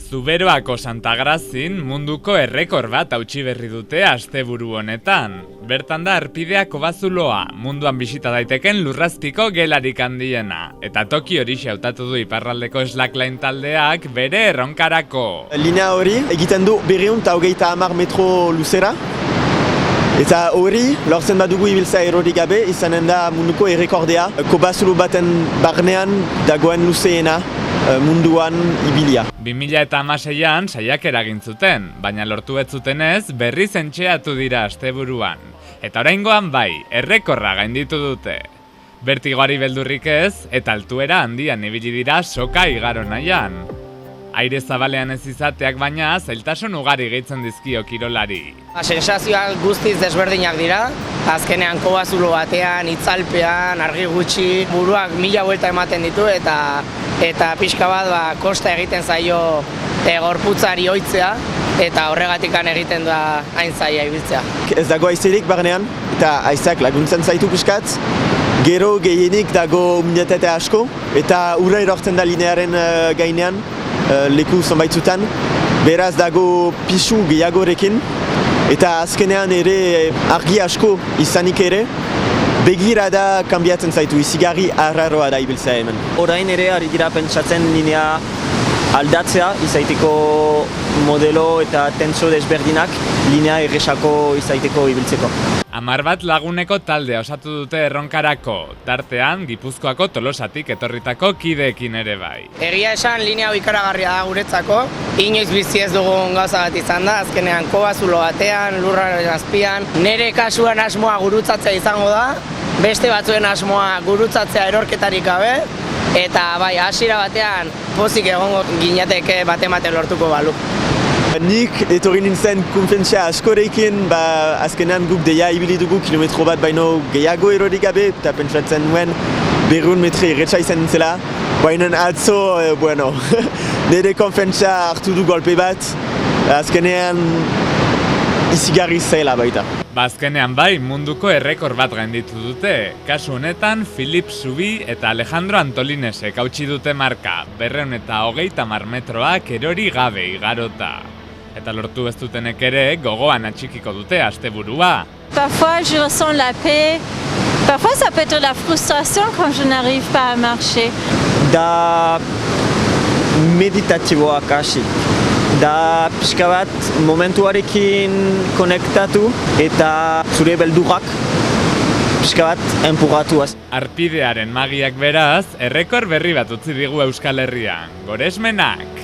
Zuberoako Santagrazin munduko errekor bat hautsi berri dute asteburu honetan. Bertan da Arpidea Kobazuloa, munduan bisita daiteken lurrazpiko gelarik handiena. Eta toki horixe hautatu du iparraldeko slackline taldeak bere erronkarako. Linea hori egiten du 230 metro luzera. Eta hori, lortzen badugu ibiltzea erorik gabe, izanen da munduko errekordea. Kobazulo baten barnean dagoen luzeena munduan ibilia. 2016an saiakera egin zuten, baina lortu ez zutenez berriz entxeatu dira asteburuan. Eta oraingoan bai, errekorra gainditu dute. Bertigoari beldurrik ez, eta altuera handian ibili dira soka igaro nahian. Aire zabalean ez izateak baina zailtasun ugari gehitzen dizkio kirolari. Sensazioak guztiz desberdinak dira. Azkenean kobazulo batean, itzalpean, argi gutxi, buruak 1000 buelta ematen ditu eta pixka bat kosta egiten zaio gorputzari ohitzea eta horregatikan egiten da hain zaila ibiltzea. Ez dago haizerik barnean eta haizeak laguntzen zaitu pixkat. Gero gehienik dago umilitate asko eta ura erortzen da linearen gainean leku zonbaitzutan. Beraz dago pisu gehiagorekin eta azkenean ere argi asko izanik ere begirada kanbiatzen zaitu, izigarri arraroa da ibiltzea hemen. Orain ere ari dira pentsatzen linea aldatzea, izaiteko modelo eta tentso desberdinak linea erresako izaiteko ibiltzeko. 10 bat laguneko taldea osatu dute erronkarako, tartean Gipuzkoako Tolosatik etorritako kideekin ere bai. Egia esan linea hau ikaragarria da guretzako, inoiz bizi ez dugun gauza bat izan da, azkenean kobazulo batean, lurraren azpian. Nere kasuan asmoa gurutzatzea izango da, beste batzuen asmoa gurutzatzea erorketarik gabe, eta bai, hasiera batean pozik egongo ginateke bat-ematen lortuko balu. Nik etorri nintzen konfiantzia askorekin, azkenean guk deia ibili dugu kilometro bat baino gehiago erorik gabe, eta pentsatzen nuen 200 metre erretxa izan nintzela. Baina atzo, nire konfiantzia hartu du golpe bat, azkenean izigarri zaila baita. Azkenean bai, munduko errekor bat gainditu dute. Kasu honetan, Filip Zubi eta Alejandro Antolinesek hautsi dute marka, 230 metroak erori gabe igarota. Eta lortu ez dutenek ere gogoan atxikiko dute asteburua. Parfois je ressens la paix, parfois ça peut être la frustration quand je n'arrive pas à marcher. Da meditatiboa kasi. Da pixka bat momentuarekin konektatu eta zure beldurrak pixka bat enpurratuaz. Arpidearen magiak beraz, errekor berri bat utzi digu Euskal Herrian. Goresmenak!